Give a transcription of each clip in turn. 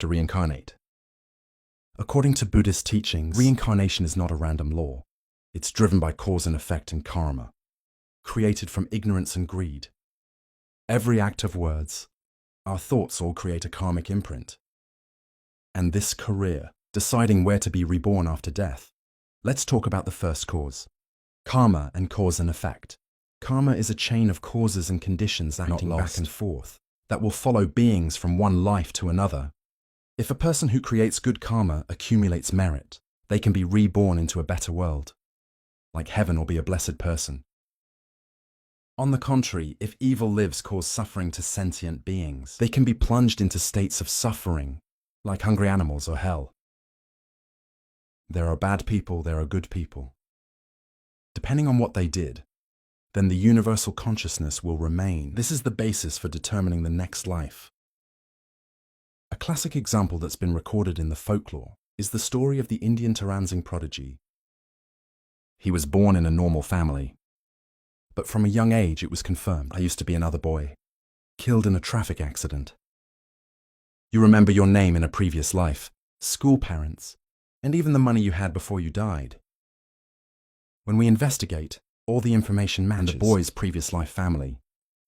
to reincarnate. According to Buddhist teachings, reincarnation is not a random law. It's driven by cause and effect and karma, created from ignorance and greed. Every act of words, our thoughts all create a karmic imprint. And this career, deciding where to be reborn after death. Let's talk about the first cause. Karma and cause and effect. Karma is a chain of causes and conditions acting back and forth that will follow beings from one life to another. If a person who creates good karma accumulates merit, they can be reborn into a better world, like heaven, or be a blessed person. On the contrary, if evil lives cause suffering to sentient beings, they can be plunged into states of suffering, like hungry animals or hell. There are bad people, there are good people. Depending on what they did, then the universal consciousness will remain. This is the basis for determining the next life. A classic example that's been recorded in the folklore is the story of the Indian Taranzing prodigy. He was born in a normal family, but from a young age it was confirmed, I used to be another boy, killed in a traffic accident. You remember your name in a previous life, school parents, and even the money you had before you died. When we investigate, all the information matches, and the boy's previous life family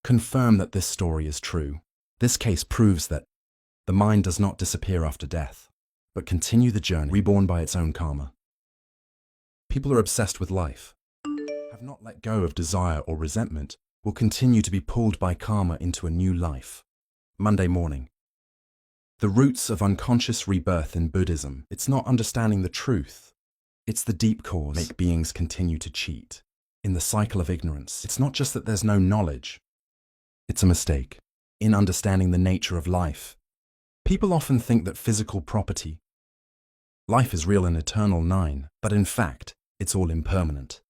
confirm that this story is true. This case proves that the mind does not disappear after death, but continue the journey, reborn by its own karma. People are obsessed with life, have not let go of desire or resentment, will continue to be pulled by karma into a new life. Monday morning. The roots of unconscious rebirth in Buddhism. It's not understanding the truth. It's the deep cause make beings continue to cheat in the cycle of ignorance. It's not just that there's no knowledge. It's a mistake in understanding the nature of life. People often think that physical property, life is real and eternal, but in fact, it's all impermanent.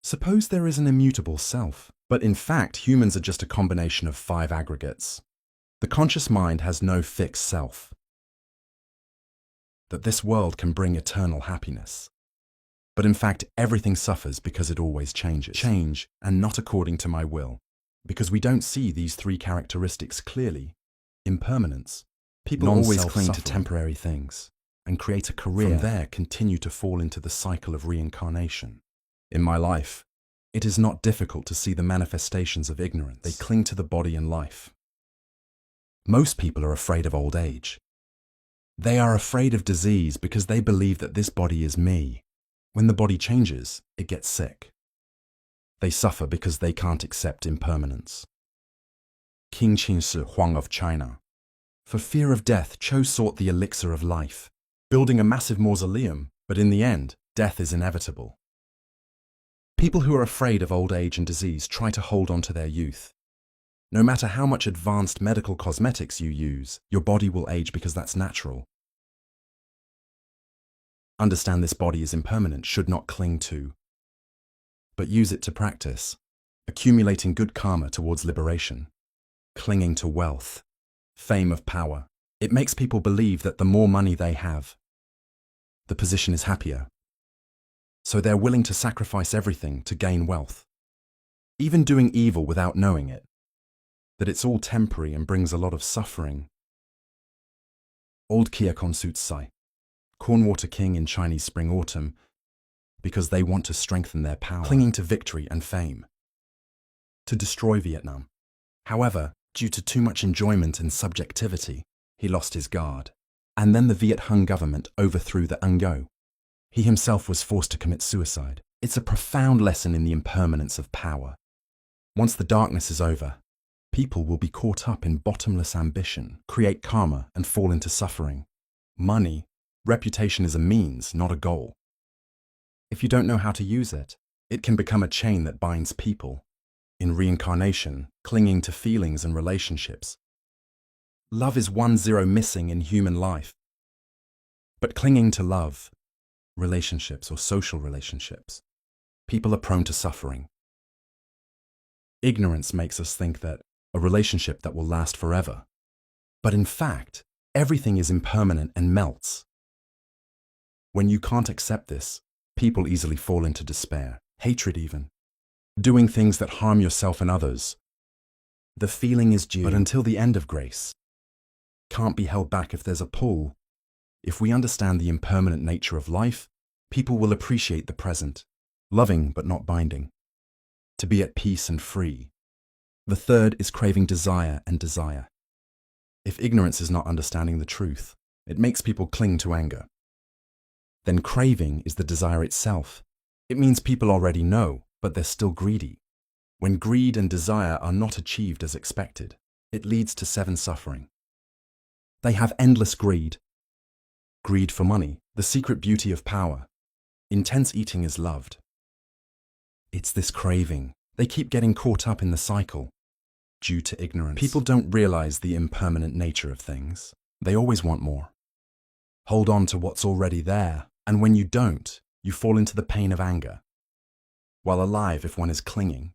Suppose there is an immutable self, but in fact, humans are just a combination of 5 aggregates. The conscious mind has no fixed self. That this world can bring eternal happiness. But in fact, everything suffers because it always changes. Change, and not according to my will. Because we don't see these 3 characteristics clearly. Impermanence. People always cling to temporary things and create a career. From there, continue to fall into the cycle of reincarnation. In my life, it is not difficult to see the manifestations of ignorance. They cling to the body and life. Most people are afraid of old age. They are afraid of disease because they believe that this body is me. When the body changes, it gets sick. They suffer because they can't accept impermanence. King Qin Huang of China, for fear of death, sought the elixir of life, building a massive mausoleum, but in the end, death is inevitable. People who are afraid of old age and disease try to hold on to their youth. No matter how much advanced medical cosmetics you use, your body will age because that's natural. Understand this body is impermanent, should not cling to, but use it to practice, accumulating good karma towards liberation, clinging to wealth, fame of power. It makes people believe that the more money they have, the position is happier. So they're willing to sacrifice everything to gain wealth, even doing evil without knowing it, that it's all temporary and brings a lot of suffering. Old Kia Konsutsai, Cornwater King in Chinese Spring-Autumn, because they want to strengthen their power, clinging to victory and fame, to destroy Vietnam. However, due to too much enjoyment and subjectivity, he lost his guard. And then the Viet Hung government overthrew the Ngo. He himself was forced to commit suicide. It's a profound lesson in the impermanence of power. Once the darkness is over, people will be caught up in bottomless ambition, create karma, and fall into suffering. Money, reputation is a means, not a goal. If you don't know how to use it, it can become a chain that binds people. In reincarnation, clinging to feelings and relationships. Love is 1-0 missing in human life. But clinging to love, relationships or social relationships, people are prone to suffering. Ignorance makes us think that a relationship that will last forever. But in fact, everything is impermanent and melts. When you can't accept this, people easily fall into despair, hatred even. Doing things that harm yourself and others. The feeling is due, but until the end of grace. can't be held back if there's a pull. If we understand the impermanent nature of life, people will appreciate the present, loving but not binding, to be at peace and free. The third is craving desire and desire. If ignorance is not understanding the truth, it makes people cling to anger. Then craving is the desire itself. It means people already know, but they're still greedy. When greed and desire are not achieved as expected, it leads to 7 suffering. They have endless greed. Greed for money, the secret beauty of power. Intense eating is loved. It's this craving. They keep getting caught up in the cycle. Due to ignorance, people don't realize the impermanent nature of things. They always want more. Hold on to what's already there, and when you don't, you fall into the pain of anger. While alive, if one is clinging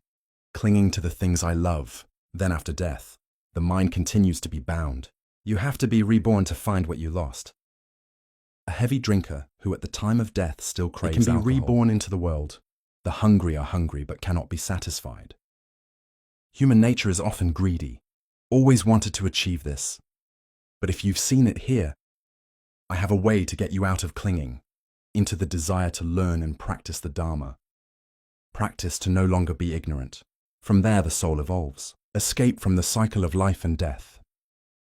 to the things I love, then after death, the mind continues to be bound. You have to be reborn to find what you lost. A heavy drinker who at the time of death still craves alcohol can be reborn into the world. The hungry are hungry but cannot be satisfied. Human nature is often greedy, always wanted to achieve this. But if you've seen it here, I have a way to get you out of clinging, into the desire to learn and practice the Dharma. Practice to no longer be ignorant. From there the soul evolves. Escape from the cycle of life and death.